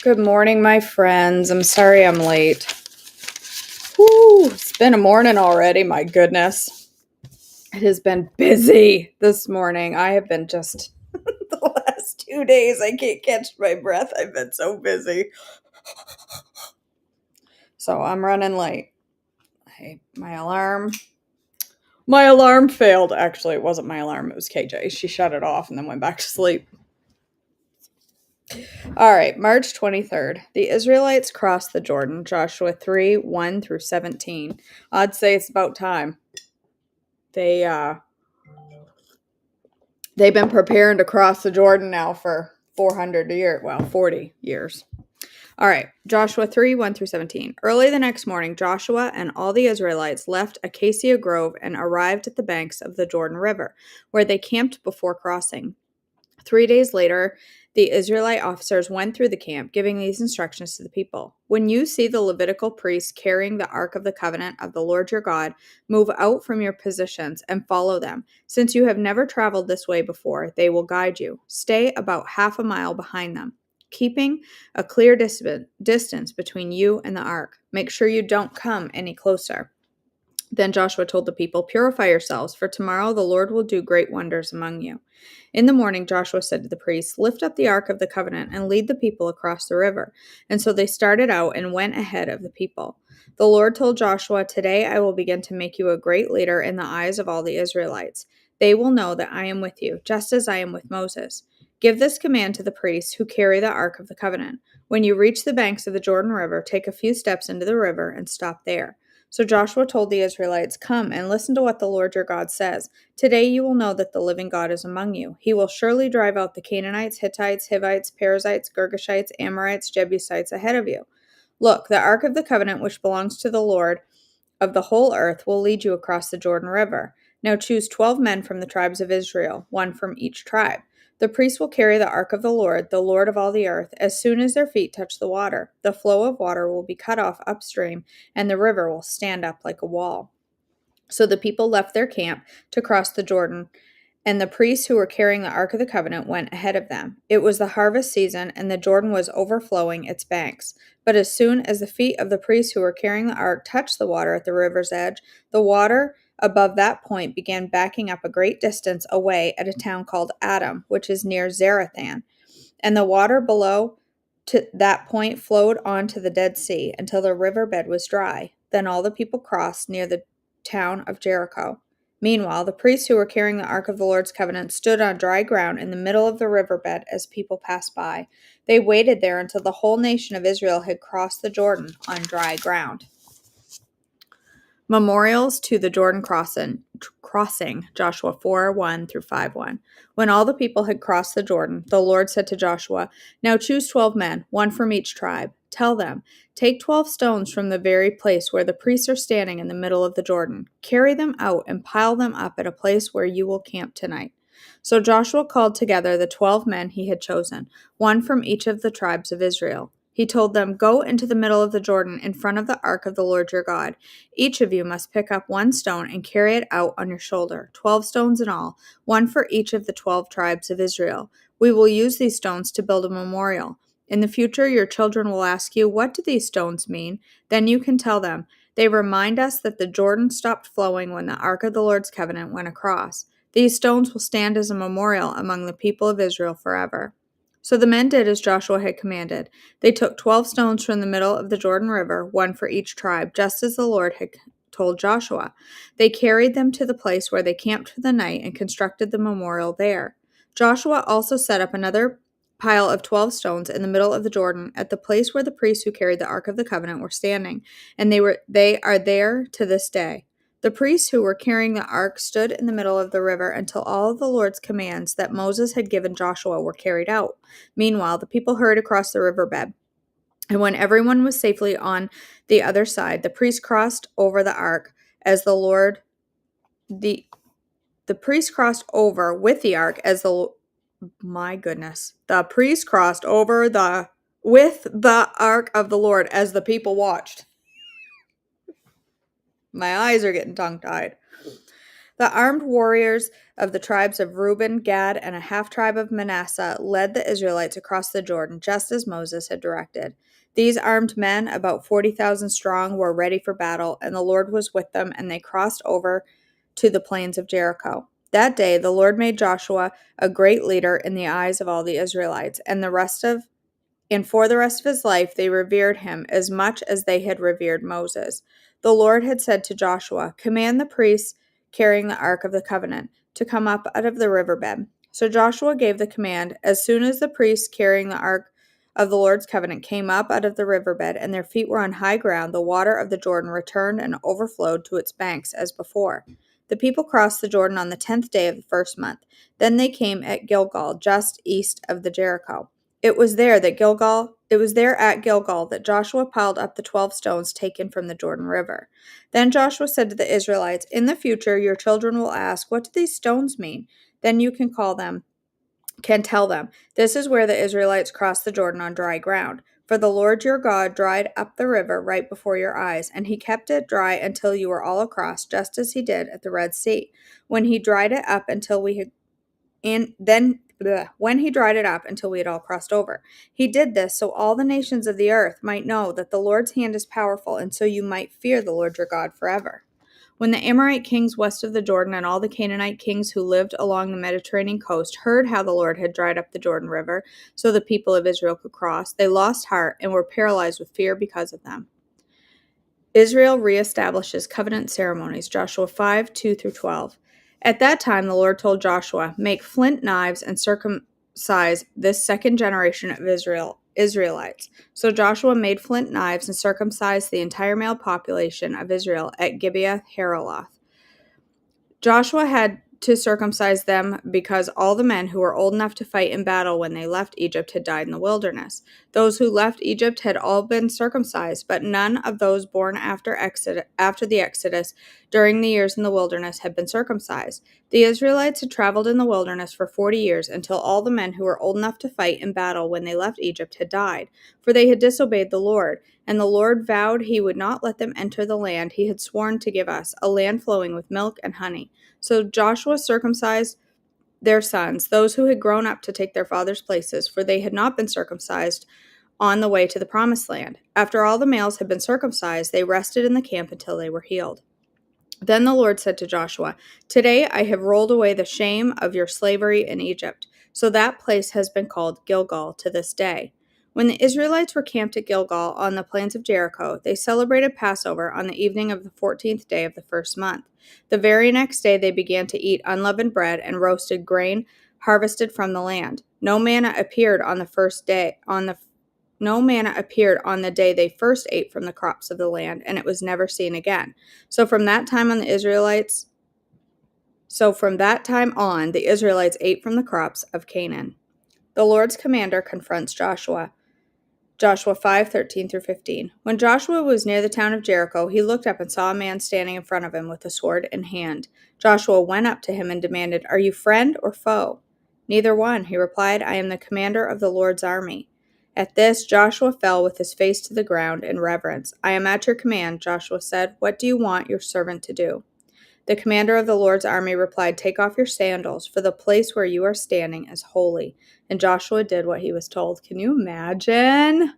Good morning, my friends. I'm sorry I'm late. Whew, it's been a morning already, my goodness. It has been busy this morning. I have been just the last 2 days. I can't catch my breath. I've been so busy. So I'm running late. Hey, my alarm failed. Actually, it wasn't my alarm. It was KJ. She shut it off and then went back to sleep. All right, March 23rd. The Israelites crossed the Jordan, Joshua 3, 1 through 17. I'd say it's about time. They've been preparing to cross the Jordan now for 40 years. All right, Joshua 3, 1 through 17. Early the next morning, Joshua and all the Israelites left Acacia Grove and arrived at the banks of the Jordan River, where they camped before crossing. 3 days later, the Israelite officers went through the camp, giving these instructions to the people. When you see the Levitical priests carrying the Ark of the Covenant of the Lord your God, move out from your positions and follow them. Since you have never traveled this way before, they will guide you. Stay about half a mile behind them, keeping a clear distance between you and the Ark. Make sure you don't come any closer. Then Joshua told the people, "Purify yourselves, for tomorrow the Lord will do great wonders among you." In the morning, Joshua said to the priests, "Lift up the Ark of the Covenant and lead the people across the river." And so they started out and went ahead of the people. The Lord told Joshua, "Today I will begin to make you a great leader in the eyes of all the Israelites. They will know that I am with you, just as I am with Moses. Give this command to the priests who carry the Ark of the Covenant. When you reach the banks of the Jordan River, take a few steps into the river and stop there." So Joshua told the Israelites, "Come and listen to what the Lord your God says. Today you will know that the living God is among you. He will surely drive out the Canaanites, Hittites, Hivites, Perizzites, Girgashites, Amorites, Jebusites ahead of you. Look, the Ark of the Covenant, which belongs to the Lord of the whole earth, will lead you across the Jordan River. Now choose 12 men from the tribes of Israel, one from each tribe. The priests will carry the ark of the Lord of all the earth. As soon as their feet touch the water, the flow of water will be cut off upstream, and the river will stand up like a wall." So the people left their camp to cross the Jordan, and the priests who were carrying the Ark of the Covenant went ahead of them. It was the harvest season, and the Jordan was overflowing its banks. But as soon as the feet of the priests who were carrying the ark touched the water at the river's edge, the water above that point began backing up a great distance away at a town called Adam, which is near Zarethan. And the water below to that point flowed on to the Dead Sea until the riverbed was dry. Then all the people crossed near the town of Jericho. Meanwhile, the priests who were carrying the Ark of the Lord's Covenant stood on dry ground in the middle of the riverbed as people passed by. They waited there until the whole nation of Israel had crossed the Jordan on dry ground. Memorials to the Jordan crossing, Joshua 4, 1 through 5, 1. When all the people had crossed the Jordan, the Lord said to Joshua, "Now choose 12 men, one from each tribe. Tell them, take 12 stones from the very place where the priests are standing in the middle of the Jordan. Carry them out and pile them up at a place where you will camp tonight." So Joshua called together the 12 men he had chosen, one from each of the tribes of Israel. He told them, "Go into the middle of the Jordan in front of the ark of the Lord your God. Each of you must pick up one stone and carry it out on your shoulder, 12 stones in all, one for each of the 12 tribes of Israel. We will use these stones to build a memorial. In the future, your children will ask you, 'What do these stones mean?' Then you can tell them, 'They remind us that the Jordan stopped flowing when the Ark of the Lord's Covenant went across.' These stones will stand as a memorial among the people of Israel forever." So the men did as Joshua had commanded. They took 12 stones from the middle of the Jordan River, one for each tribe, just as the Lord had told Joshua. They carried them to the place where they camped for the night and constructed the memorial there. Joshua also set up another pile of 12 stones in the middle of the Jordan at the place where the priests who carried the Ark of the Covenant were standing, and they are there to this day. The priests who were carrying the ark stood in the middle of the river until all of the Lord's commands that Moses had given Joshua were carried out. Meanwhile, the people hurried across the riverbed. And when everyone was safely on the other side, the priest crossed over the ark as the priest crossed over with the ark as the priest crossed over with the ark of the Lord as the people watched. My eyes are getting tongue-tied. The armed warriors of the tribes of Reuben, Gad, and a half-tribe of Manasseh led the Israelites across the Jordan, just as Moses had directed. These armed men, about 40,000 strong, were ready for battle, and the Lord was with them, and they crossed over to the plains of Jericho. That day the Lord made Joshua a great leader in the eyes of all the Israelites, and for the rest of his life they revered him as much as they had revered Moses. The Lord had said to Joshua, "Command the priests carrying the Ark of the Covenant to come up out of the riverbed." So Joshua gave the command. As soon as the priests carrying the Ark of the Lord's covenant came up out of the riverbed, and their feet were on high ground, the water of the Jordan returned and overflowed to its banks as before. The people crossed the Jordan on the 10th day of the first month. Then they came at Gilgal, just east of the Jericho. It was there at Gilgal that Joshua piled up the 12 stones taken from the Jordan River. Then Joshua said to the Israelites, "In the future your children will ask, 'What do these stones mean?' Then you can tell them, 'This is where the Israelites crossed the Jordan on dry ground.' For the Lord your God dried up the river right before your eyes, and he kept it dry until you were all across, just as he did at the Red Sea. When he dried it up until we had when he dried it up until we had all crossed over. He did this so all the nations of the earth might know that the Lord's hand is powerful, and so you might fear the Lord your God forever." When the Amorite kings west of the Jordan and all the Canaanite kings who lived along the Mediterranean coast heard how the Lord had dried up the Jordan River so the people of Israel could cross, they lost heart and were paralyzed with fear because of them. Israel reestablishes covenant ceremonies, Joshua 5:2-12. At that time the Lord told Joshua, "Make flint knives and circumcise this second generation of Israelites." So Joshua made flint knives and circumcised the entire male population of Israel at Gibeah Haaraloth. Joshua had to circumcise them because all the men who were old enough to fight in battle when they left Egypt had died in the wilderness. Those who left Egypt had all been circumcised, but none of those born after the Exodus during the years in the wilderness had been circumcised. The Israelites had traveled in the wilderness for 40 years until all the men who were old enough to fight in battle when they left Egypt had died, for they had disobeyed the Lord. And the Lord vowed he would not let them enter the land he had sworn to give us, a land flowing with milk and honey. So Joshua circumcised their sons, those who had grown up to take their father's places, for they had not been circumcised on the way to the promised land. After all the males had been circumcised, they rested in the camp until they were healed. Then the Lord said to Joshua, "Today I have rolled away the shame of your slavery in Egypt." So that place has been called Gilgal to this day. When the Israelites were camped at Gilgal on the plains of Jericho, they celebrated Passover on the evening of the 14th day of the first month. The very next day they began to eat unleavened bread and roasted grain harvested from the land. No manna appeared on the day they first ate from the crops of the land, and it was never seen again. So from that time on, the Israelites ate from the crops of Canaan. The Lord's commander confronts Joshua. Joshua 5:13-15. When Joshua was near the town of Jericho, he looked up and saw a man standing in front of him with a sword in hand. Joshua went up to him and demanded, "Are you friend or foe?" "Neither one," he replied. "I am the commander of the Lord's army." At this, Joshua fell with his face to the ground in reverence. "I am at your command," Joshua said. "What do you want your servant to do?" The commander of the Lord's army replied, "Take off your sandals, for the place where you are standing is holy." And Joshua did what he was told. Can you imagine?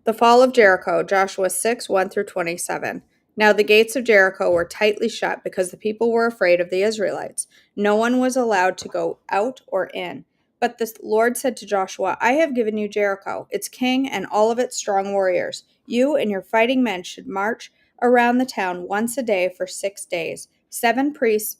The fall of Jericho, Joshua 6:1-27. Now the gates of Jericho were tightly shut because the people were afraid of the Israelites. No one was allowed to go out or in. But the Lord said to Joshua, "I have given you Jericho, its king, and all of its strong warriors. You and your fighting men should march around the town once a day for 6 days. 7 priests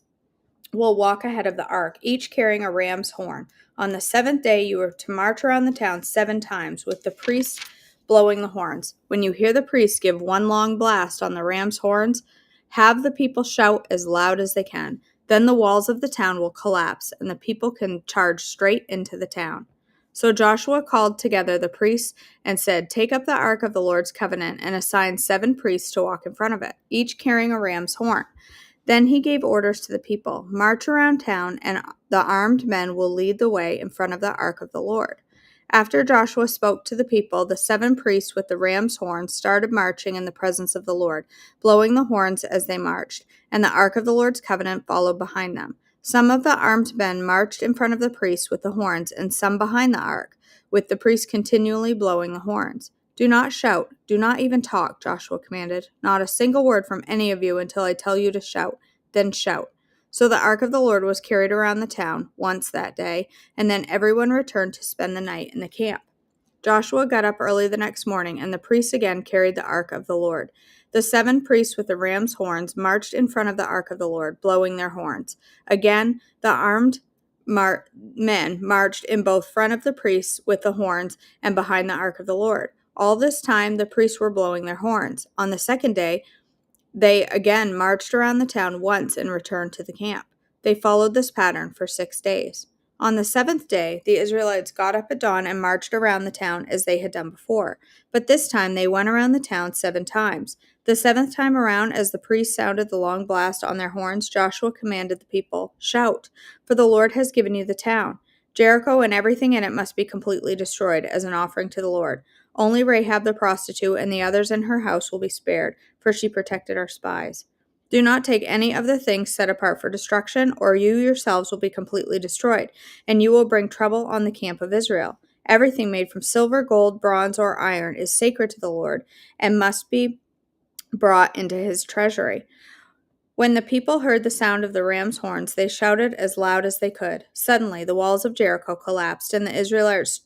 will walk ahead of the ark, each carrying a ram's horn. On the 7th day you are to march around the town 7 times, with the priests blowing the horns. When you hear the priests give one long blast on the ram's horns, have the people shout as loud as they can. Then the walls of the town will collapse, and the people can charge straight into the town." So Joshua called together the priests and said, "Take up the ark of the Lord's covenant and assign 7 priests to walk in front of it, each carrying a ram's horn." Then he gave orders to the people, "March around town, and the armed men will lead the way in front of the ark of the Lord." After Joshua spoke to the people, the 7 priests with the ram's horns started marching in the presence of the Lord, blowing the horns as they marched, and the ark of the Lord's covenant followed behind them. Some of the armed men marched in front of the priests with the horns, and some behind the ark, with the priests continually blowing the horns. Do not shout, do not even talk, Joshua commanded. Not a single word from any of you until I tell you to shout. Then shout. So the ark of the Lord was carried around the town once that day, and then everyone returned to spend the night in the camp. Joshua got up early the next morning, and the priests again carried the ark of the Lord. The 7 priests with the ram's horns marched in front of the ark of the Lord, blowing their horns. Again, the armed men marched in both front of the priests with the horns and behind the ark of the Lord. All this time, the priests were blowing their horns. On the second day, they again marched around the town once and returned to the camp. They followed this pattern for 6 days. On the 7th day, the Israelites got up at dawn and marched around the town as they had done before. But this time they went around the town 7 times. The 7th time around, as the priests sounded the long blast on their horns, Joshua commanded the people, "Shout, for the Lord has given you the town. Jericho and everything in it must be completely destroyed as an offering to the Lord. Only Rahab the prostitute and the others in her house will be spared, for she protected our spies. Do not take any of the things set apart for destruction, or you yourselves will be completely destroyed, and you will bring trouble on the camp of Israel. Everything made from silver, gold, bronze, or iron is sacred to the Lord and must be brought into his treasury." When the people heard the sound of the ram's horns, they shouted as loud as they could. Suddenly, the walls of Jericho collapsed, and the Israelites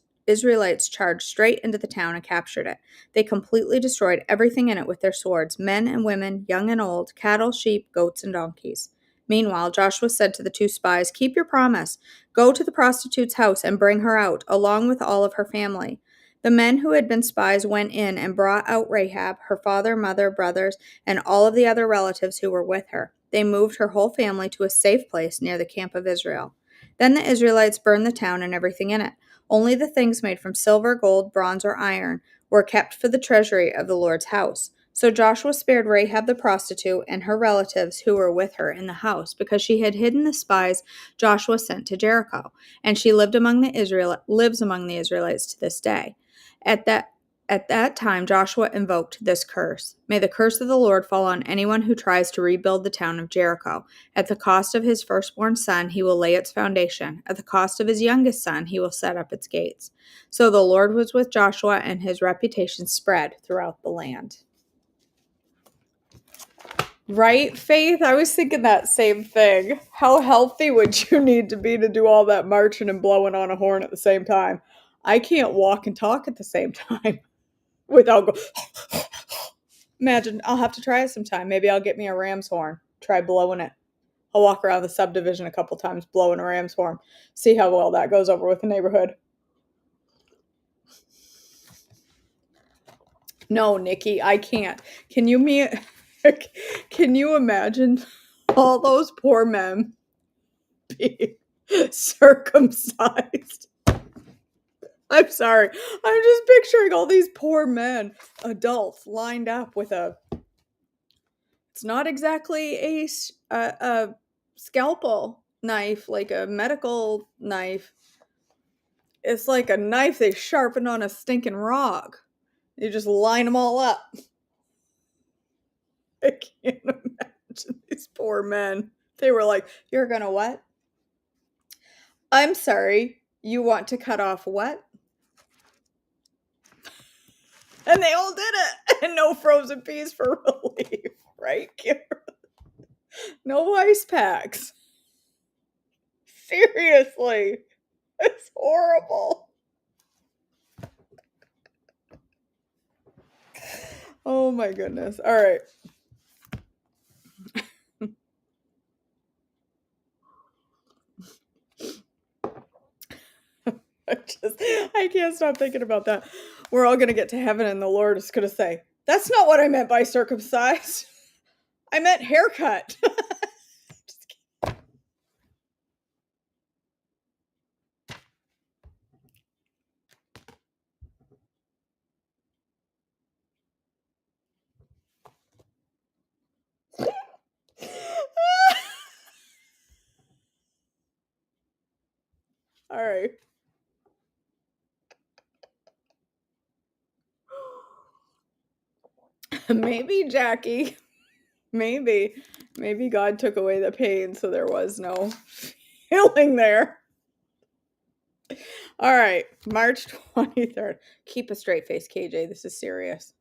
charged straight into the town and captured it. They completely destroyed everything in it with their swords, men and women, young and old, cattle, sheep, goats, and donkeys. Meanwhile, Joshua said to the 2 spies, "Keep your promise. Go to the prostitute's house and bring her out, along with all of her family." The men who had been spies went in and brought out Rahab, her father, mother, brothers, and all of the other relatives who were with her. They moved her whole family to a safe place near the camp of Israel. Then the Israelites burned the town and everything in it. Only the things made from silver, gold, bronze, or iron were kept for the treasury of the Lord's house. So Joshua spared Rahab the prostitute and her relatives who were with her in the house, because she had hidden the spies Joshua sent to Jericho, and she lives among the Israelites to this day. At that time, Joshua invoked this curse. "May the curse of the Lord fall on anyone who tries to rebuild the town of Jericho. At the cost of his firstborn son, he will lay its foundation. At the cost of his youngest son, he will set up its gates." So the Lord was with Joshua, and his reputation spread throughout the land. Right, Faith? I was thinking that same thing. How healthy would you need to be to do all that marching and blowing on a horn at the same time? I can't walk and talk at the same time without go. Imagine, I'll have to try it sometime. Maybe I'll get me a ram's horn. Try blowing it. I'll walk around the subdivision a couple times blowing a ram's horn. See how well that goes over with the neighborhood. No, Nikki, I can't. Can you imagine all those poor men being circumcised? I'm sorry. I'm just picturing all these poor men, adults, lined up with it's not exactly a scalpel knife, like a medical knife. It's like a knife they sharpened on a stinking rock. You just line them all up. I can't imagine these poor men. They were like, "You're gonna what? I'm sorry, you want to cut off what?" And they all did it. And no frozen peas for relief, right, Kira? No ice packs. Seriously. It's horrible. Oh my goodness. All right. I can't stop thinking about that. We're all going to get to heaven and the Lord is going to say, "That's not what I meant by circumcised. I meant haircut." All right. Maybe, Jackie. Maybe God took away the pain, so there was no healing there. All right, March 23rd. Keep a straight face, KJ. This is serious.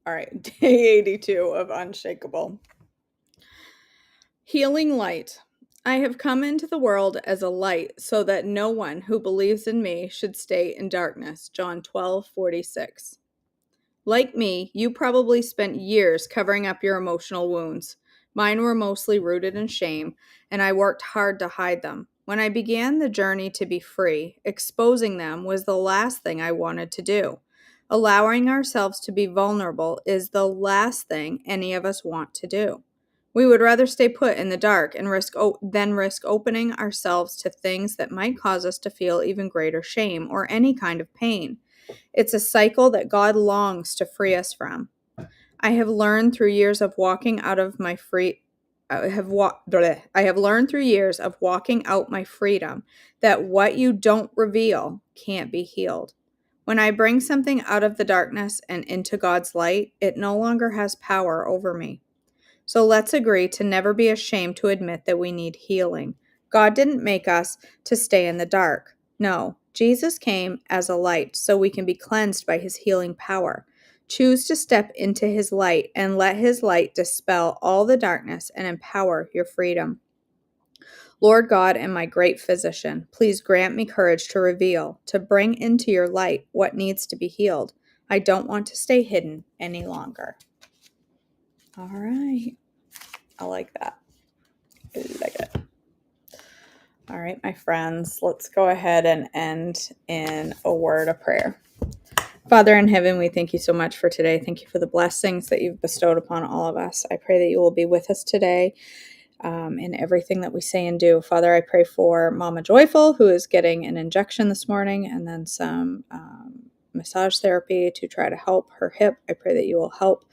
All right, day 82 of Unshakable. Healing light. I have come into the world as a light so that no one who believes in me should stay in darkness. John 12:46. Like me, you probably spent years covering up your emotional wounds. Mine were mostly rooted in shame, and I worked hard to hide them. When I began the journey to be free, exposing them was the last thing I wanted to do. Allowing ourselves to be vulnerable is the last thing any of us want to do. We would rather stay put in the dark and risk opening ourselves to things that might cause us to feel even greater shame or any kind of pain. It's a cycle that God longs to free us from. I have learned through years of walking out my freedom that what you don't reveal can't be healed. When I bring something out of the darkness and into God's light, it no longer has power over me. So let's agree to never be ashamed to admit that we need healing. God didn't make us to stay in the dark. No, Jesus came as a light so we can be cleansed by his healing power. Choose to step into his light and let his light dispel all the darkness and empower your freedom. Lord God and my great physician, please grant me courage to reveal, to bring into your light what needs to be healed. I don't want to stay hidden any longer. All right. I like that. I like it. All right, my friends, let's go ahead and end in a word of prayer. Father in heaven, we thank you so much for today. Thank you for the blessings that you've bestowed upon all of us. I pray that you will be with us today in everything that we say and do. Father, I pray for Mama Joyful, who is getting an injection this morning and then some massage therapy to try to help her hip. I pray that you will help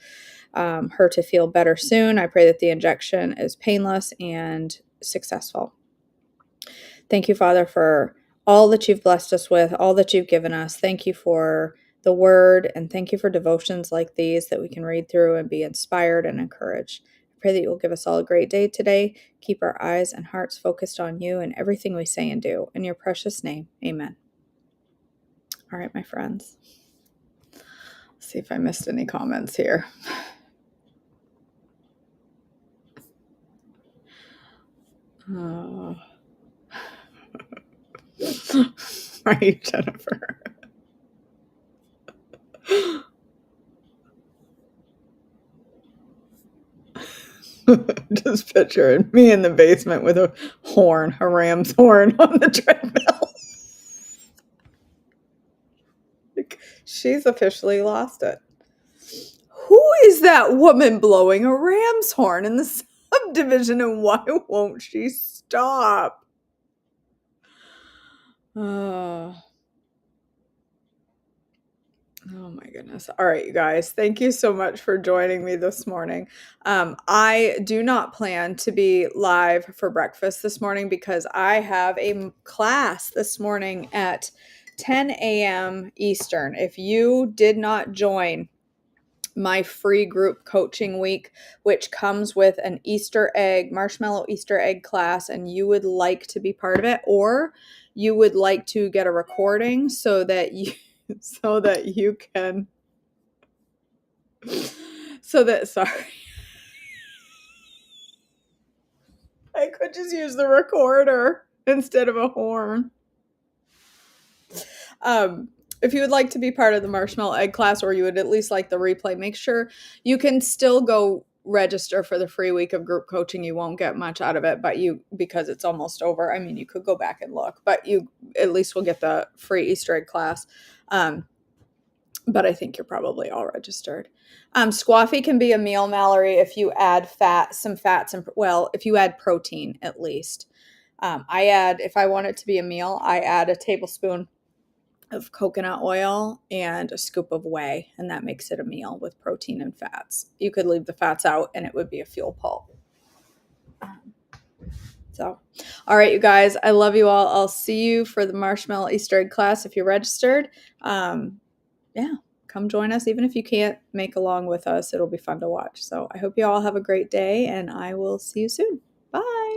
her to feel better soon. I pray that the injection is painless and successful. Thank you, Father, for all that you've blessed us with, all that you've given us. Thank you for the word, and thank you for devotions like these that we can read through and be inspired and encouraged. I pray that you will give us all a great day today. Keep our eyes and hearts focused on you and everything we say and do. In your precious name, amen. All right, my friends. Let's see if I missed any comments here. Right, Jennifer. Just picture me in the basement with a ram's horn on the treadmill. She's officially lost it. Who is that woman blowing a ram's horn in the subdivision, and why won't she stop? Oh my goodness. All right, you guys. Thank you so much for joining me this morning. I do not plan to be live for breakfast this morning because I have a class this morning at 10 a.m. Eastern. If you did not join my free group coaching week, which comes with an marshmallow Easter egg class, and you would like to be part of it, or you would like to get a recording so that you can sorry. I could just use the recorder instead of a horn. If you would like to be part of the marshmallow egg class, or you would at least like the replay, make sure you can still go register for the free week of group coaching. You won't get much out of it, but because it's almost over. I mean, you could go back and look, but you at least will get the free Easter egg class. But I think you're probably all registered. Squaffy can be a meal, Mallory, if you add if you add protein at least. If I want it to be a meal, I add a tablespoon of coconut oil and a scoop of whey, and that makes it a meal with protein and fats. You could leave the fats out and it would be a fuel pulp. All right, you guys, I love you all. I'll see you for the marshmallow Easter egg class if you're registered. Yeah, come join us. Even if you can't make along with us, it'll be fun to watch. So I hope you all have a great day, and I will see you soon. Bye.